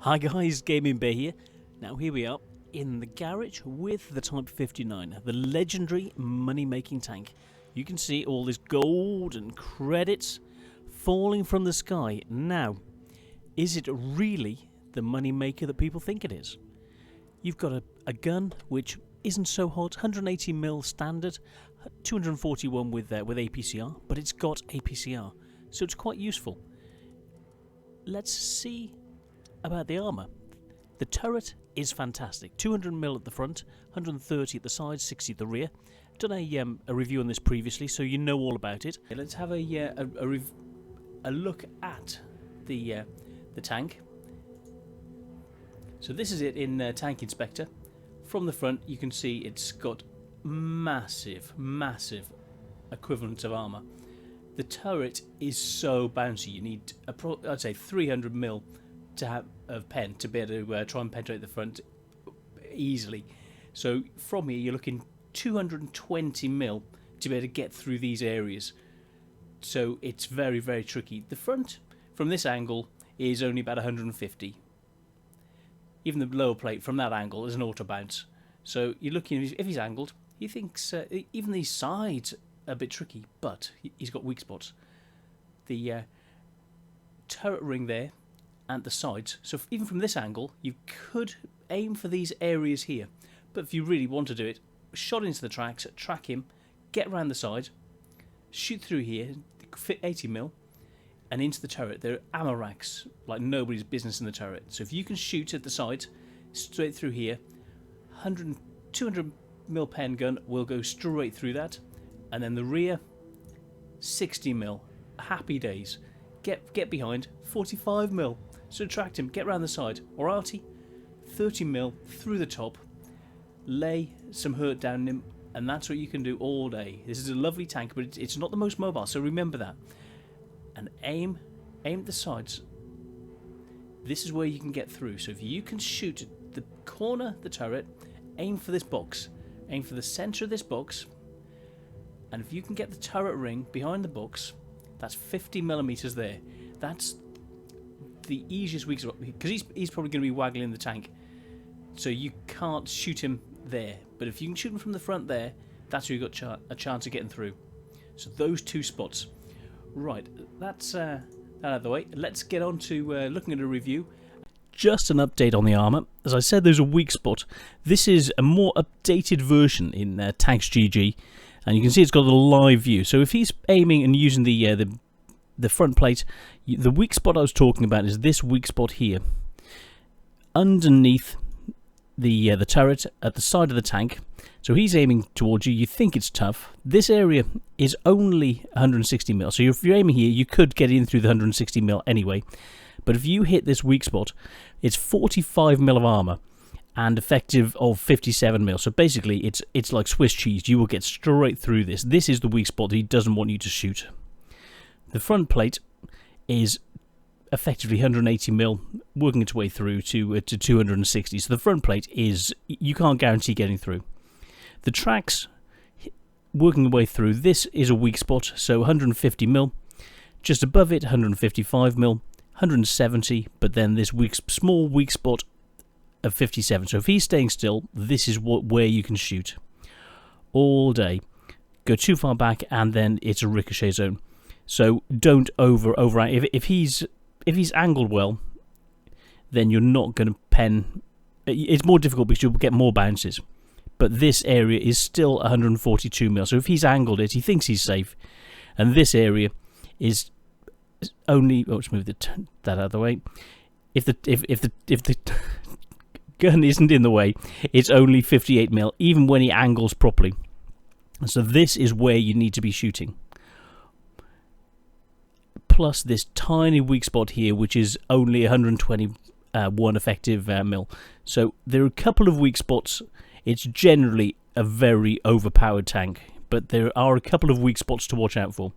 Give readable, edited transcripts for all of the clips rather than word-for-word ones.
Hi guys, Gaming Bear here. Now here we are in the garage with the Type 59, the legendary money-making tank. You can see all this gold and credits falling from the sky. Now, is it really the money maker that people think it is? You've got a gun which isn't so hot, 180mm standard, 241 with APCR, but it's got APCR, so it's quite useful. Let's see about the armour. The turret is fantastic. 200mm at the front, 130 at the side, 60 at the rear. Done a review on this previously, so you know all about it. Let's have a look at the tank. So this is it in Tank Inspector. From the front, you can see it's got massive equivalent of armour. The turret is so bouncy. You need, I'd say, 300mm to have of pen to be able to try and penetrate the front easily. So from here, you're looking 220mm to be able to get through these areas. So it's very tricky. The front, from this angle, is only about 150. Even the lower plate from that angle is an auto bounce. So you're looking, if he's angled, he thinks even these sides are a bit tricky, but he's got weak spots. The turret ring there and the sides, so even from this angle you could aim for these areas here, but if you really want to do it, shot into the tracks, track him, get around the side, shoot through here, fit 80mm and into the turret. There are ammo racks like nobody's business in the turret, so if you can shoot at the side straight through here, 200mm pen gun will go straight through that, and then the rear 60mm, happy days. Get behind 45mm, subtract him, get round the side, or arty 30mm through the top, lay some hurt down him, and that's what you can do all day. This is a lovely tank, but it's not the most mobile, so remember that. And aim at the sides. This is where you can get through. So if you can shoot at the corner of the turret, aim for this box, aim for the centre of this box, and if you can get the turret ring behind the box, that's 50mm there. That's the easiest weak spot, because he's probably going to be waggling the tank, so you can't shoot him there. But if you can shoot him from the front there, that's where you've got a chance of getting through. So those two spots. Right, that's that out of the way. Let's get on to looking at a review. Just an update on the armour. As I said, there's a weak spot. This is a more updated version in Tanks GG, and you can see it's got a live view. So if he's aiming and using the front plate, the weak spot I was talking about is this weak spot here, underneath the turret at the side of the tank. So he's aiming towards you. You think it's tough. This area is only 160mm. So if you're aiming here, you could get in through the 160mm anyway. But if you hit this weak spot, it's 45mm of armor and effective of 57mm. So basically, it's like Swiss cheese. You will get straight through this. This is the weak spot that he doesn't want you to shoot. The front plate is effectively 180mm, working its way through to 260. So the front plate is, you can't guarantee getting through. The tracks, working the way through, this is a weak spot, so 150mm. Just above it, 155mm, 170, but then this small weak spot of 57. So if he's staying still, this is where you can shoot all day. Go too far back, and then it's a ricochet zone. So don't over. If he's angled well, then you're not going to pen. It's more difficult because you'll get more bounces. But this area is still 142mm. So if he's angled it, he thinks he's safe. And this area is only. Oh, let's move that out of the way. If the gun isn't in the way, it's only 58mm, even when he angles properly. So this is where you need to be shooting. Plus this tiny weak spot here, which is only 121 effective mil. So there are a couple of weak spots. It's generally a very overpowered tank, but there are a couple of weak spots to watch out for.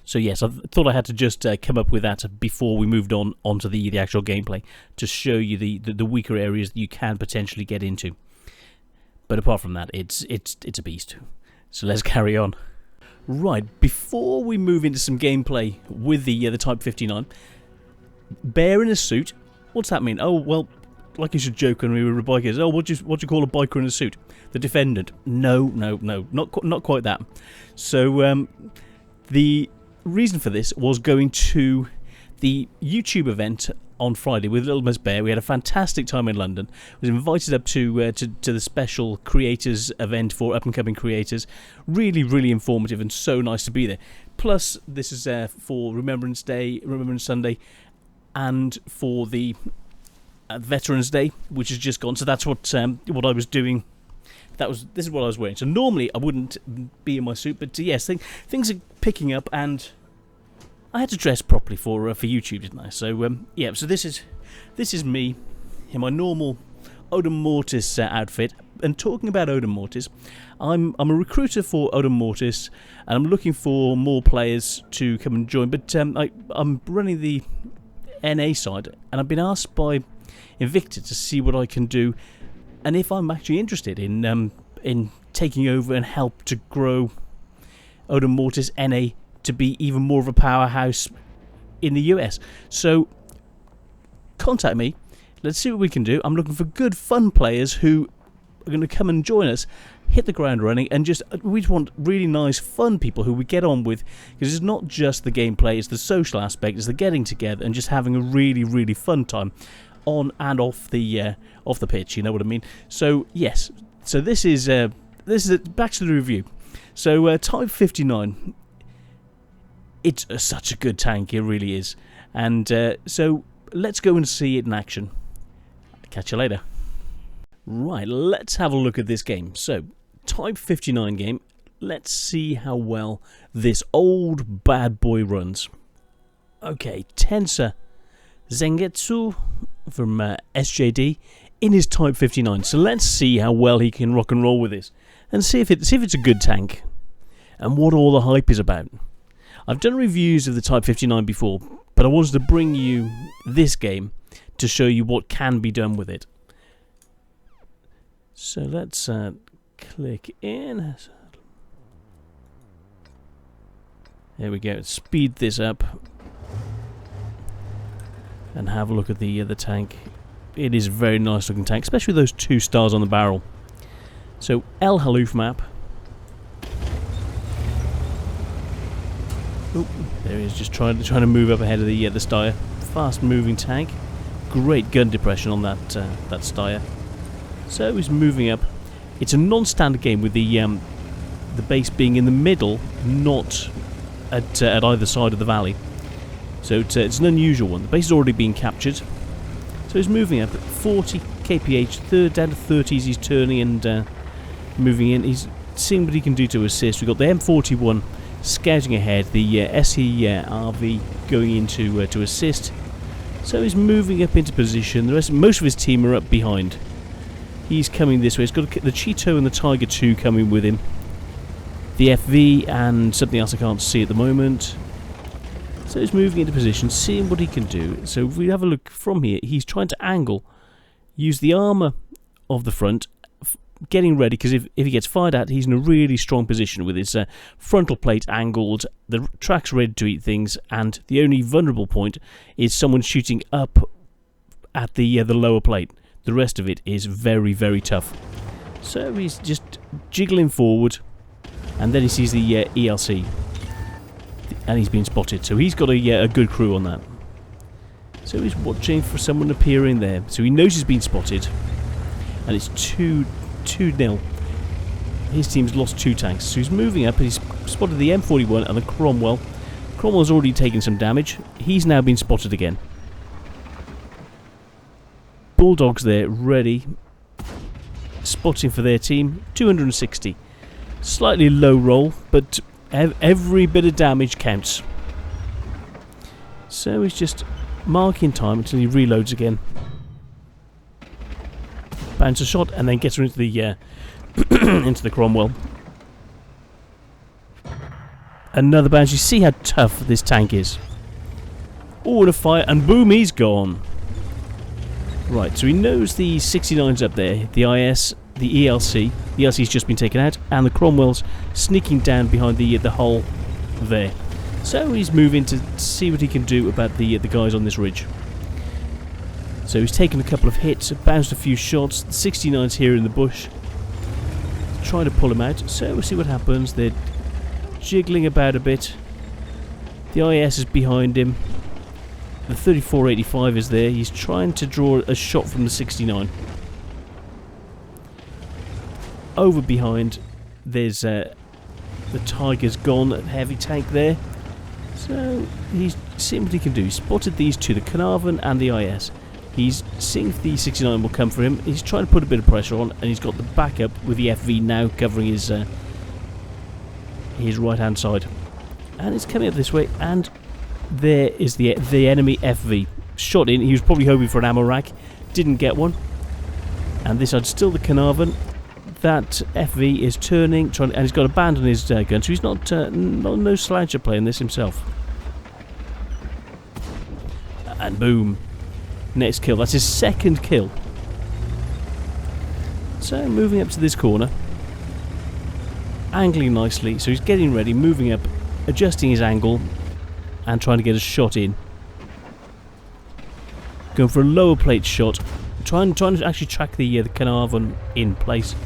So yes, I thought I had to just come up with that before we moved onto the actual gameplay, to show you the weaker areas that you can potentially get into. But apart from that, it's a beast. So let's carry on. Right, before we move into some gameplay with the Type 59, Bear in a suit What's that mean? Oh, well, like you should joke when we were bikers. Oh, what do you call a biker in a suit? The defendant. No, not quite that. So the reason for this was going to the YouTube event on Friday with Little Miss Bear. We had a fantastic time in London. I was invited up to the special creators event for up and coming creators. Really informative and so nice to be there. Plus, this is for Remembrance Sunday, and for the Veterans Day, which has just gone. So that's what I was doing. This is what I was wearing. So normally I wouldn't be in my suit, but yes, things are picking up, and I had to dress properly for YouTube, didn't I? So yeah. So this is me in my normal Odin Mortis outfit. And talking about Odin Mortis, I'm a recruiter for Odin Mortis, and I'm looking for more players to come and join. But I'm running the NA side, and I've been asked by Invicta to see what I can do, and if I'm actually interested in taking over and help to grow Odin Mortis NA to be even more of a powerhouse in the US. So contact me. Let's see what we can do. I'm looking for good, fun players who are going to come and join us, hit the ground running, and we just want really nice, fun people who we get on with, because it's not just the gameplay, it's the social aspect, it's the getting together and just having a really fun time on and off the pitch. You know what I mean? So yes. So this is back to the review. So Type 59. It's such a good tank, it really is. And so let's go and see it in action. Catch you later. Right, let's have a look at this game. So, Type 59 game. Let's see how well this old bad boy runs. Okay, Tensa Zengetsu from SJD in his Type 59. So let's see how well he can rock and roll with this, and see if it's a good tank, and what all the hype is about. I've done reviews of the Type 59 before, but I wanted to bring you this game to show you what can be done with it. So let's click in. There we go. Speed this up and have a look at the tank. It is a very nice looking tank, especially with those 2 stars on the barrel. So El Haloof map. Oh, there he is, just trying to move up ahead of the Steyr. Fast moving tank. Great gun depression on that Steyr. So he's moving up. It's a non-standard game with the base being in the middle, not at either side of the valley. So it's an unusual one. The base has already been captured. So he's moving up at 40 kph, down to 30s. He's turning and moving in. He's seeing what he can do to assist. We've got the M41 scouting ahead, the SE-RV going in to assist. So he's moving up into position. Most of his team are up behind. He's coming this way. He's got the Cheeto and the Tiger 2 coming with him. The FV and something else I can't see at the moment. So he's moving into position, seeing what he can do. So if we have a look from here, he's trying to angle, use the armour of the front, getting ready, because if he gets fired at, he's in a really strong position with his frontal plate angled, the track's ready to eat things, and the only vulnerable point is someone shooting up at the lower plate. The rest of it is very tough. So he's just jiggling forward, and then he sees the ELC, and he's been spotted. So he's got a good crew on that. So he's watching for someone appearing there. So he knows he's been spotted, and it's 2-0. His team's lost 2 tanks. So he's moving up, and he's spotted the M41 and the Cromwell. Cromwell's already taken some damage. He's now been spotted again. Bulldogs there, ready. Spotting for their team. 260. Slightly low roll, but every bit of damage counts. So he's just marking time until he reloads again. Bounce a shot and then gets her into the into the Cromwell. Another bounce. You see how tough this tank is. Oh, and a fire, and boom, he's gone. Right, so he knows the 69's up there, the IS, the ELC. The ELC's just been taken out, and the Cromwell's sneaking down behind the hull there. So he's moving to see what he can do about the guys on this ridge. So he's taken a couple of hits, bounced a few shots. The 69's here in the bush, trying to pull him out. So we'll see what happens. They're jiggling about a bit. The IS is behind him. The 3485 is there. He's trying to draw a shot from the 69. Over behind, there's the Tiger's gone, a heavy tank there. So he's seeing what he can do. He's spotted these two, the Carnarvon and the IS. He's seeing if the 69 will come for him. He's trying to put a bit of pressure on, and he's got the backup with the FV now covering his right hand side. And it's coming up this way, and there is the enemy FV. Shot in. He was probably hoping for an ammo rack. Didn't get one. And this side's still the Carnarvon. That FV is turning, and he's got a band on his gun, so he's not no sloucher playing this himself. And boom. Next kill. That's his second kill. So moving up to this corner. Angling nicely, so he's getting ready, moving up, adjusting his angle, and trying to get a shot in. Going for a lower plate shot. Trying to actually track the Carnarvon in place.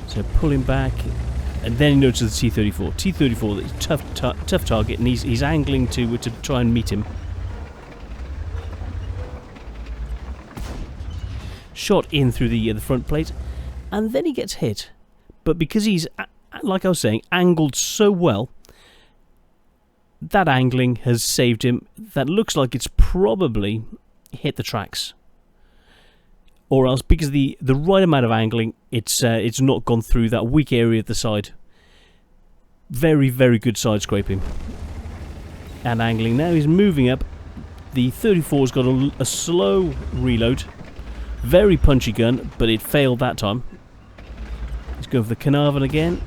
So pulling back, and then he notices the T-34. T-34 is a tough target, and he's angling to try and meet him. Shot in through the front plate, and then he gets hit. But because he's, like I was saying, angled so well, that angling has saved him. That looks like it's probably hit the tracks. Or else, because the right amount of angling, it's not gone through that weak area at the side. Very, very good side scraping. And angling now, he's moving up. The 34's got a slow reload. Very punchy gun, but it failed that time. Let's go for the Carnarvon again.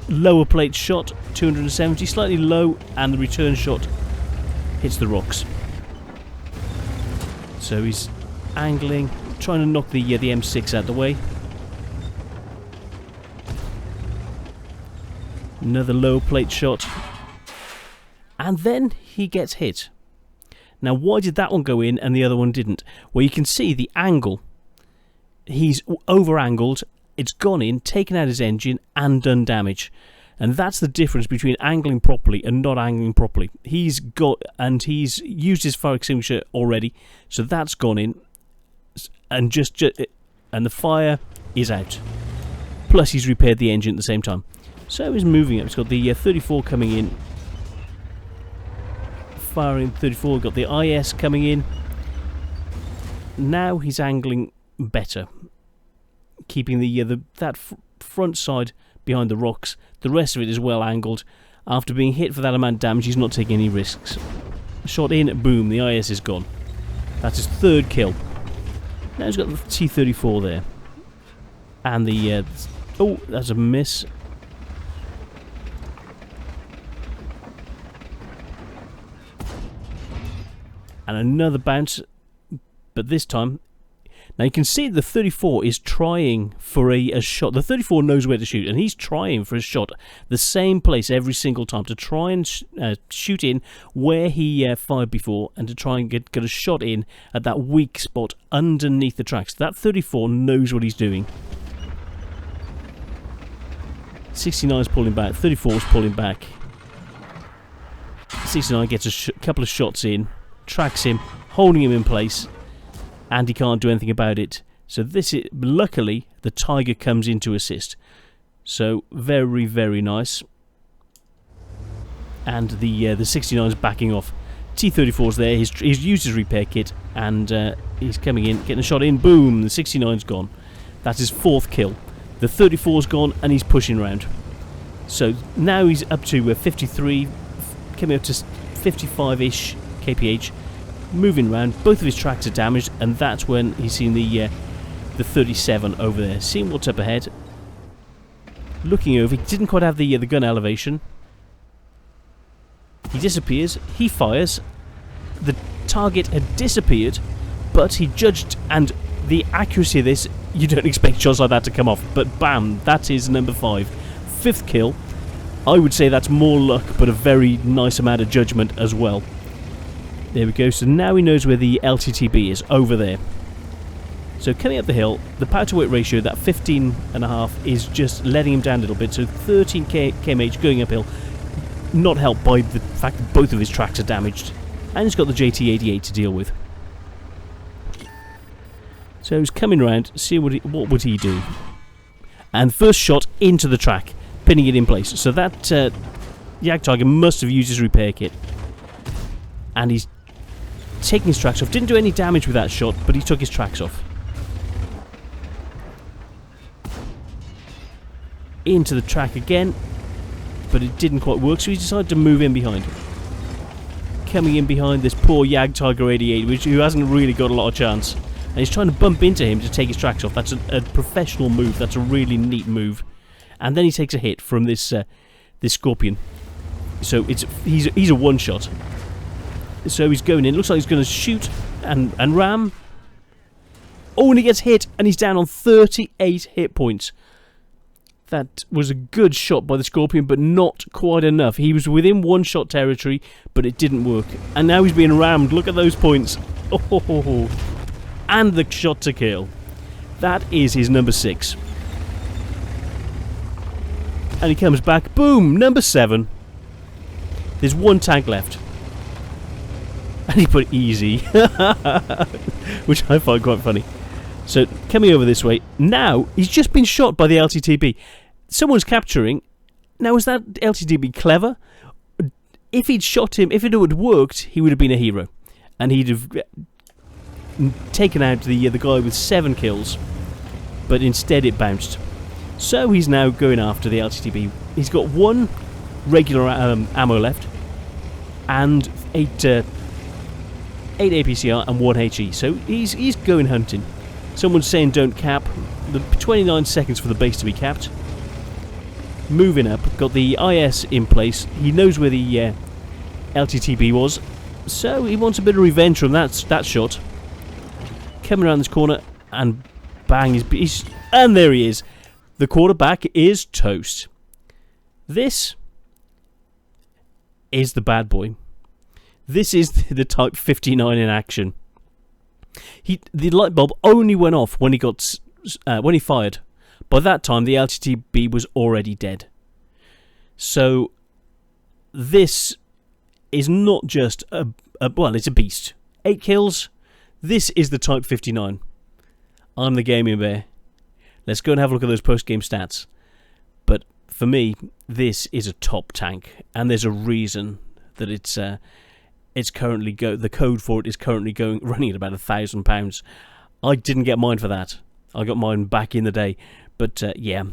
Lower plate shot, 270, slightly low, and the return shot hits the rocks. So he's angling, trying to knock the M6 out of the way. Another low plate shot. And then he gets hit. Now, why did that one go in and the other one didn't? Well, you can see the angle. He's over-angled, it's gone in, taken out his engine, and done damage. And that's the difference between angling properly and not angling properly. He's used his fire extinguisher already, so that's gone in. And and the fire is out. Plus he's repaired the engine at the same time. So he's moving up. He's got the 34 coming in. Firing 34, got the IS coming in. Now he's angling better. Keeping that front side behind the rocks. The rest of it is well angled. After being hit for that amount of damage, he's not taking any risks. Shot in, boom, the IS is gone. That's his third kill. Now he's got the T-34 there. And the... oh, that's a miss. And another bounce. But this time... Now you can see the 34 is trying for a shot. The 34 knows where to shoot, and he's trying for a shot the same place every single time to try and shoot in where he fired before, and to try and get a shot in at that weak spot underneath the tracks. That 34 knows what he's doing. 69 is pulling back, 34 is pulling back. 69 gets a couple of shots in, tracks him, holding him in place. And he can't do anything about it. So luckily, the Tiger comes in to assist. So very, very nice. And the 69 is backing off. T-34's there. He's used his repair kit, and he's coming in, getting a shot in. Boom! The 69's gone. That's his fourth kill. The 34's gone, and he's pushing around. So now he's up to 53, coming up to 55-ish kph. Moving around, both of his tracks are damaged, and that's when he's seen the 37 over there. Seeing what's up ahead, looking over, he didn't quite have the gun elevation. He disappears, he fires, the target had disappeared, but he judged, and the accuracy of this, you don't expect shots like that to come off, but bam, that is number 5. 5th kill. I would say that's more luck, but a very nice amount of judgment as well. There we go. So now he knows where the LTTB is, over there. So coming up the hill, the power to weight ratio, that 15.5, is just letting him down a little bit. So 13 kmh going uphill, not helped by the fact that both of his tracks are damaged. And he's got the JT88 to deal with. So he's coming around, see what would he do. And first shot into the track, pinning it in place. So that Jagdtiger must have used his repair kit. And he's taking his tracks off. Didn't do any damage with that shot, but he took his tracks off. Into the track again, but it didn't quite work, so he decided to move in behind. Coming in behind this poor Jagdtiger 88, who hasn't really got a lot of chance. And he's trying to bump into him to take his tracks off. That's a professional move. That's a really neat move. And then he takes a hit from this this Scorpion. So he's a one-shot. So he's going in. Looks like he's going to shoot and ram. Oh, and he gets hit, and he's down on 38 hit points. That was a good shot by the Scorpion, but not quite enough. He was within one-shot territory, but it didn't work. And now he's being rammed. Look at those points. Oh, and the shot to kill. That is his number 6. And he comes back. Boom! Number 7. There's one tank left. And he put easy. Which I find quite funny. So, coming over this way. Now, he's just been shot by the LTTB. Someone's capturing. Now, is that LTTB clever? If he'd shot him, if it had worked, he would have been a hero. And he'd have taken out the guy with 7 kills. But instead it bounced. So, he's now going after the LTTB. He's got 1 regular ammo left. And 8 APCR and 1 HE. So, he's going hunting. Someone's saying don't cap. The 29 seconds for the base to be capped. Moving up. Got the IS in place. He knows where the LTTB was. So he wants a bit of revenge from that shot. Coming around this corner and bang. And there he is. The quarterback is toast. This is the bad boy. This is the Type 59 in action. The light bulb only went off when he fired. By that time, the LTTB was already dead. So this is not just well, it's a beast. 8 kills. This is the Type 59. I'm the Gaming Bear. Let's go and have a look at those post-game stats. But for me, this is a top tank, and there's a reason that it's currently the code for it is currently running at about £1,000. I didn't get mine for that. I got mine back in the day. But yeah,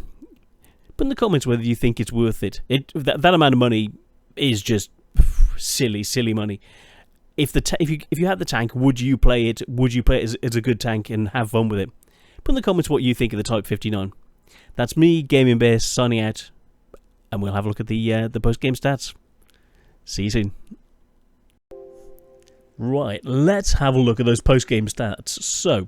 put in the comments whether you think it's worth it. That amount of money is just silly money. If you had the tank, would you play it? Would you play it as a good tank and have fun with it? Put in the comments what you think of the Type 59. That's me, Gaming Bear, signing out, and we'll have a look at the post game stats. See you soon. Right, let's have a look at those post-game stats. So,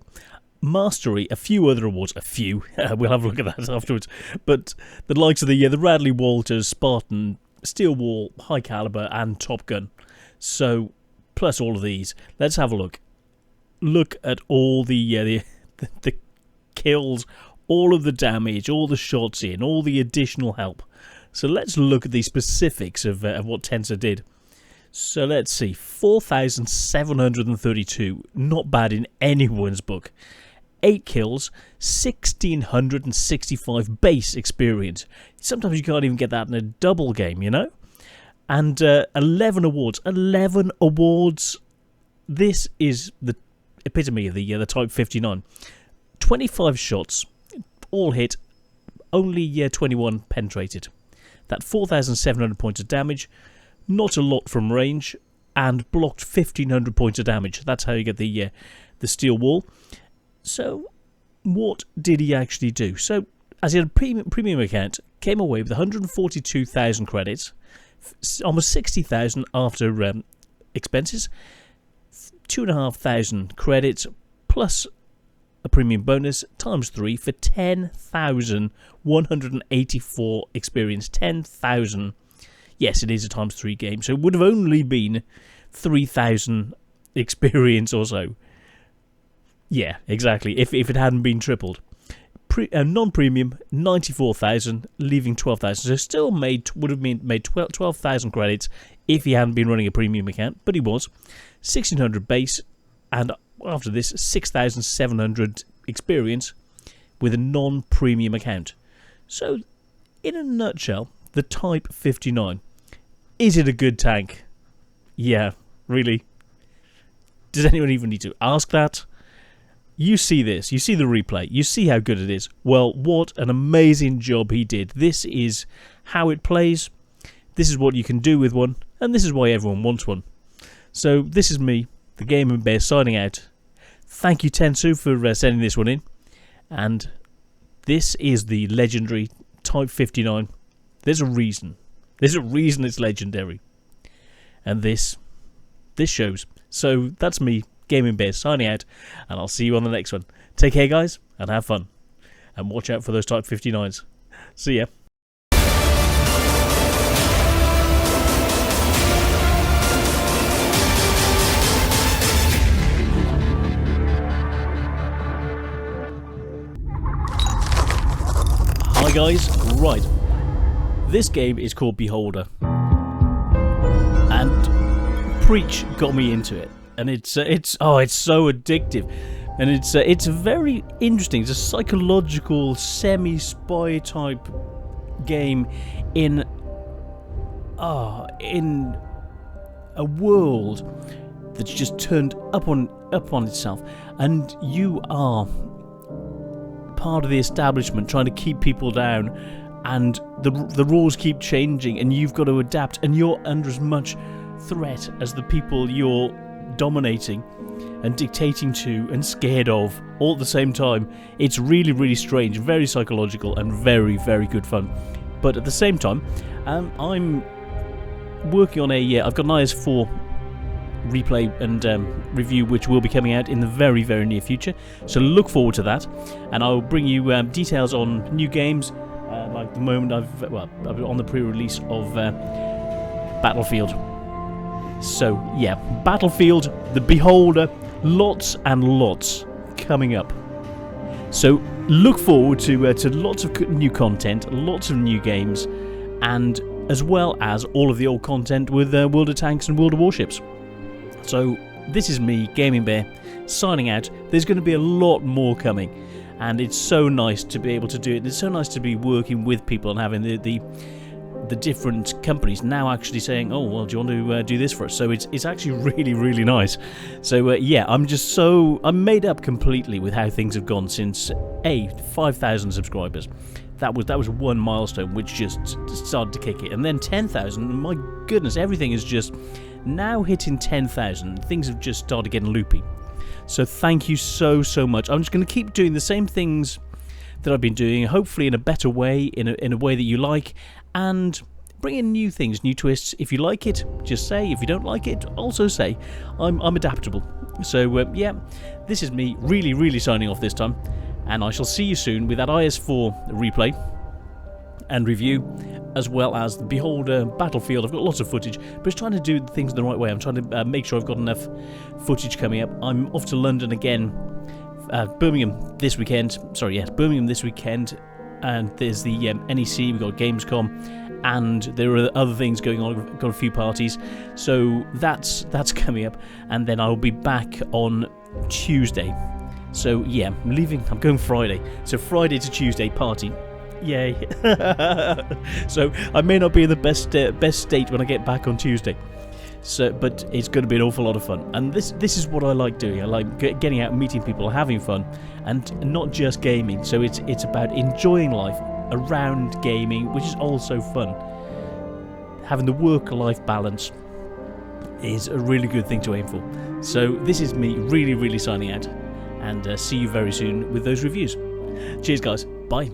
Mastery, a few other awards, we'll have a look at that afterwards, but the likes of the Radley Walters, Spartan, Steel Wall, High Caliber, and Top Gun. So, plus all of these, let's have a look. Look at all the kills, all of the damage, all the shots in, all the additional help. So let's look at the specifics of what Tensor did. So let's see, 4,732, not bad in anyone's book. 8 kills, 1,665 base experience. Sometimes you can't even get that in a double game, you know? And 11 awards. 11 awards. This is the epitome of the Type 59. 25 shots, all hit, only 21 penetrated. That 4,700 points of damage. Not a lot from range, and blocked 1,500 points of damage. That's how you get the steel wall. So, what did he actually do? So, as he had a premium account, came away with 142,000 credits, almost 60,000 after expenses, 2,500 credits, plus a premium bonus, times 3 for 10,184 experience. 10,000. Yes, it is a times 3 game, so it would have only been 3,000 experience or so. Yeah, exactly. If it hadn't been tripled. Non-premium, 94,000, leaving 12,000. So still would have made 12,000 credits if he hadn't been running a premium account, but he was. 1,600 base, and after this, 6,700 experience with a non-premium account. So, in a nutshell, the Type 59. Is it a good tank? Yeah, really? Does anyone even need to ask that? You see this, you see the replay, you see how good it is. Well, what an amazing job he did. This is how it plays, this is what you can do with one, and this is why everyone wants one. So this is me, the Gaming Bear, signing out. Thank you, Tensu, for sending this one in. And this is the legendary Type 59. There's a reason. There's a reason it's legendary. And this shows. So that's me, Gaming Bear, signing out, and I'll see you on the next one. Take care, guys, and have fun. And watch out for those Type 59s. See ya. Hi guys, right. This game is called Beholder. And Preach got me into it. And it's so addictive, and it's very interesting. It's a psychological semi-spy type game in a world that's just turned up on itself, and you are part of the establishment trying to keep people down, and the rules keep changing, and you've got to adapt, and you're under as much threat as the people you're dominating and dictating to and scared of all at the same time. It's really, really strange, very psychological, and very, very good fun. But at the same time, I'm working on I've got an IS4 replay and review which will be coming out in the very, very near future, so look forward to that, and I'll bring you details on new games. Like the moment I've on the pre-release of Battlefield. So yeah, Battlefield, the Beholder, lots and lots coming up. So look forward to lots of new content, lots of new games, and as well as all of the old content with World of Tanks and World of Warships. So this is me, Gaming Bear, signing out. There's going to be a lot more coming, and it's so nice to be able to do it. It's so nice to be working with people and having the different companies now actually saying, oh, well, do you want to do this for us? So it's actually really, really nice. So yeah, I'm made up completely with how things have gone since 5,000 subscribers. That was one milestone which just started to kick it, and then 10,000. My goodness, everything is just now hitting 10,000. Things have just started getting loopy. So thank you so much. I'm just going to keep doing the same things that I've been doing, hopefully in a better way, in a way that you like, and bring in new things, new twists. If you like it, just say. If you don't like it, also say. I'm adaptable. So yeah, this is me really, really signing off this time, and I shall see you soon with that IS4 replay and review, as well as the Beholder Battlefield. I've got lots of footage, but it's trying to do things the right way. I'm trying to make sure I've got enough footage coming up. I'm off to London again, Birmingham this weekend. Birmingham this weekend. And there's the NEC, we've got Gamescom, and there are other things going on. We've got a few parties, so that's coming up, and then I'll be back on Tuesday. So yeah, I'm going Friday. So Friday to Tuesday party. Yay. So I may not be in the best state when I get back on Tuesday. So, but it's going to be an awful lot of fun, and this is what I like doing. I like getting out, meeting people, having fun, and not just gaming. So it's about enjoying life around gaming, which is also fun. Having the work-life balance is a really good thing to aim for. So this is me really, really signing out, and see you very soon with those reviews. Cheers, guys. Bye.